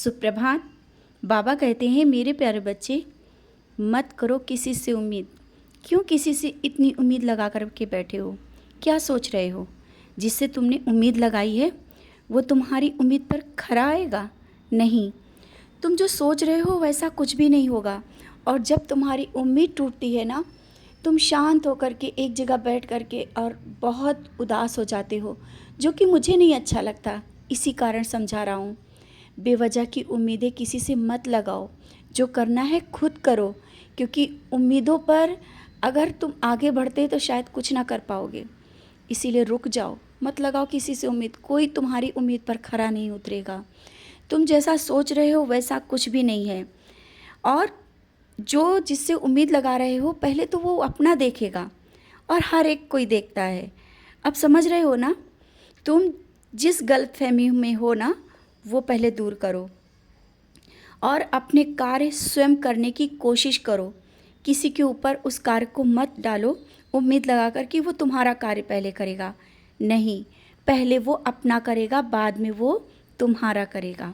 सुप्रभात। बाबा कहते हैं मेरे प्यारे बच्चे, मत करो किसी से उम्मीद। क्यों किसी से इतनी उम्मीद लगा कर के बैठे हो? क्या सोच रहे हो? जिससे तुमने उम्मीद लगाई है वो तुम्हारी उम्मीद पर खरा आएगा? नहीं। तुम जो सोच रहे हो वैसा कुछ भी नहीं होगा। और जब तुम्हारी उम्मीद टूटती है ना, तुम शांत होकर के एक जगह बैठ कर के और बहुत उदास हो जाते हो, जो कि मुझे नहीं अच्छा लगता। इसी कारण समझा रहा हूँ। बेवजह की उम्मीदें किसी से मत लगाओ। जो करना है खुद करो, क्योंकि उम्मीदों पर अगर तुम आगे बढ़ते तो शायद कुछ ना कर पाओगे। इसीलिए रुक जाओ, मत लगाओ किसी से उम्मीद। कोई तुम्हारी उम्मीद पर खरा नहीं उतरेगा। तुम जैसा सोच रहे हो वैसा कुछ भी नहीं है। और जो जिससे उम्मीद लगा रहे हो, पहले तो वो अपना देखेगा और हर एक कोई देखता है। अब समझ रहे हो ना? तुम जिस गलतफहमी में हो ना, वो पहले दूर करो और अपने कार्य स्वयं करने की कोशिश करो। किसी के ऊपर उस कार्य को मत डालो उम्मीद लगाकर कि वो तुम्हारा कार्य पहले करेगा। नहीं, पहले वो अपना करेगा, बाद में वो तुम्हारा करेगा।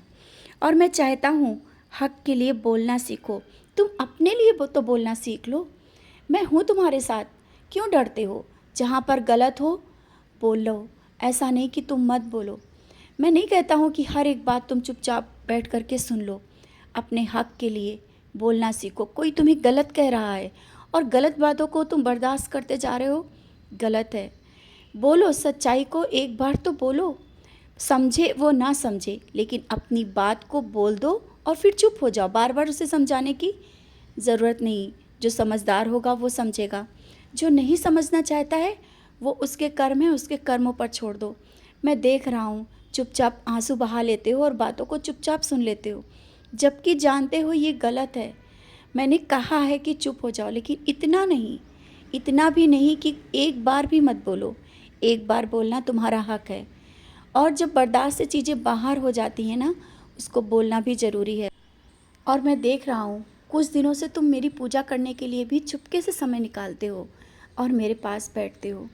और मैं चाहता हूँ हक के लिए बोलना सीखो। तुम अपने लिए तो बोलना सीख लो। मैं हूँ तुम्हारे साथ, क्यों डरते हो? जहाँ पर गलत हो बोल लो, ऐसा नहीं कि तुम मत बोलो। मैं नहीं कहता हूँ कि हर एक बात तुम चुपचाप बैठ कर के सुन लो। अपने हक के लिए बोलना सीखो। कोई तुम्हें गलत कह रहा है और गलत बातों को तुम बर्दाश्त करते जा रहे हो, गलत है। बोलो सच्चाई को, एक बार तो बोलो। समझे वो ना समझे, लेकिन अपनी बात को बोल दो और फिर चुप हो जाओ। बार बार उसे समझाने की ज़रूरत नहीं। जो समझदार होगा वो समझेगा। जो नहीं समझना चाहता है वो उसके कर्म है, उसके कर्मों पर छोड़ दो। मैं देख रहा हूँ चुपचाप आंसू बहा लेते हो और बातों को चुपचाप सुन लेते हो, जबकि जानते हो ये गलत है। मैंने कहा है कि चुप हो जाओ, लेकिन इतना नहीं, इतना भी नहीं कि एक बार भी मत बोलो। एक बार बोलना तुम्हारा हक है। और जब बर्दाश्त से चीज़ें बाहर हो जाती हैं ना, उसको बोलना भी ज़रूरी है। और मैं देख रहा हूँ कुछ दिनों से तुम मेरी पूजा करने के लिए भी चुपके से समय निकालते हो और मेरे पास बैठते हो।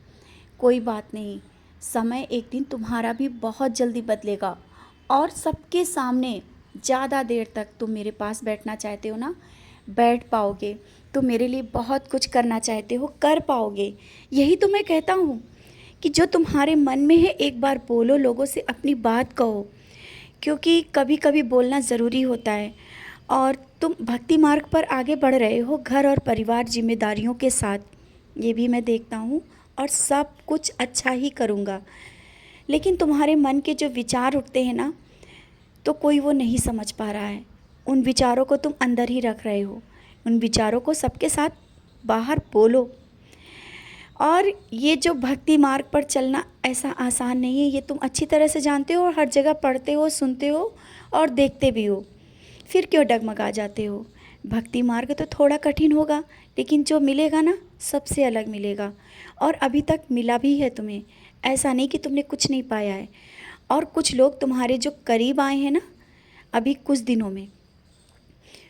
कोई बात नहीं, समय एक दिन तुम्हारा भी बहुत जल्दी बदलेगा और सबके सामने ज़्यादा देर तक तुम मेरे पास बैठना चाहते हो ना, बैठ पाओगे। तुम मेरे लिए बहुत कुछ करना चाहते हो, कर पाओगे। यही तो मैं कहता हूँ कि जो तुम्हारे मन में है एक बार बोलो, लोगों से अपनी बात कहो, क्योंकि कभी कभी बोलना ज़रूरी होता है। और तुम भक्ति मार्ग पर आगे बढ़ रहे हो, घर और परिवार जिम्मेदारियों के साथ। ये भी मैं देखता हूँ और सब कुछ अच्छा ही करूँगा। लेकिन तुम्हारे मन के जो विचार उठते हैं ना, तो कोई वो नहीं समझ पा रहा है। उन विचारों को तुम अंदर ही रख रहे हो। उन विचारों को सबके साथ बाहर बोलो। और ये जो भक्ति मार्ग पर चलना ऐसा आसान नहीं है, ये तुम अच्छी तरह से जानते हो और हर जगह पढ़ते हो, सुनते हो और देखते भी हो। फिर क्यों डगमगा जाते हो? भक्ति मार्ग तो थोड़ा कठिन होगा, लेकिन जो मिलेगा ना, सबसे अलग मिलेगा। और अभी तक मिला भी है तुम्हें। ऐसा नहीं कि तुमने कुछ नहीं पाया है। और कुछ लोग तुम्हारे जो करीब आए हैं ना अभी कुछ दिनों में,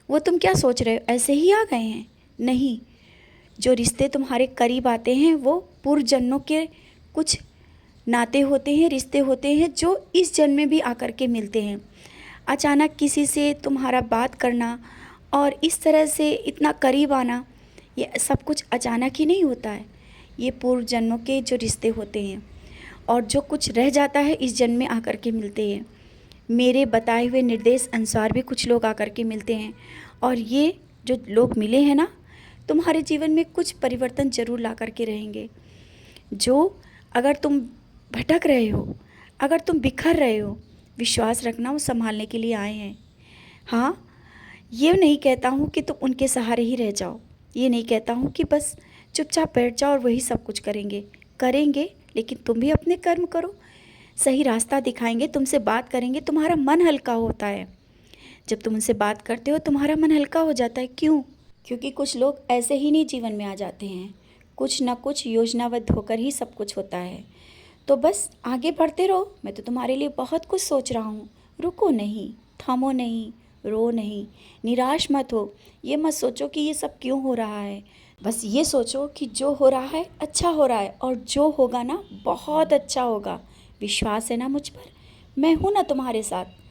वो तुम क्या सोच रहे हो ऐसे ही आ गए हैं? नहीं, जो रिश्ते तुम्हारे करीब आते हैं वो पूर्व जन्मों के कुछ नाते होते हैं, रिश्ते होते हैं, जो इस जन्म में भी आकर के मिलते हैं। अचानक किसी से तुम्हारा बात करना और इस तरह से इतना करीब आना, ये सब कुछ अचानक ही नहीं होता है। ये पूर्व जन्मों के जो रिश्ते होते हैं, और जो कुछ रह जाता है इस जन्म में आकर के मिलते हैं। मेरे बताए हुए निर्देश अनुसार भी कुछ लोग आकर के मिलते हैं, और ये जो लोग मिले हैं ना, तुम्हारे जीवन में कुछ परिवर्तन ज़रूर ला कर के रहेंगे। जो अगर तुम भटक रहे हो, अगर तुम बिखर रहे हो, विश्वास रखना वो संभालने के लिए आए हैं। हाँ, ये नहीं कहता हूँ कि तुम उनके सहारे ही रह जाओ। ये नहीं कहता हूँ कि बस चुपचाप बैठ जाओ और वही सब कुछ करेंगे। करेंगे, लेकिन तुम भी अपने कर्म करो। सही रास्ता दिखाएंगे, तुमसे बात करेंगे, तुम्हारा मन हल्का होता है। जब तुम उनसे बात करते हो तुम्हारा मन हल्का हो जाता है। क्यों? क्योंकि कुछ लोग ऐसे ही नहीं जीवन में आ जाते हैं। कुछ ना कुछ योजनाबद्ध होकर ही सब कुछ होता है। तो बस आगे बढ़ते रहो। मैं तो तुम्हारे लिए बहुत कुछ सोच रहा हूँ। रुको नहीं, थमो नहीं, रो नहीं, निराश मत हो। ये मत सोचो कि ये सब क्यों हो रहा है। बस ये सोचो कि जो हो रहा है अच्छा हो रहा है, और जो होगा ना बहुत अच्छा होगा। विश्वास है ना मुझ पर? मैं हूँ ना तुम्हारे साथ।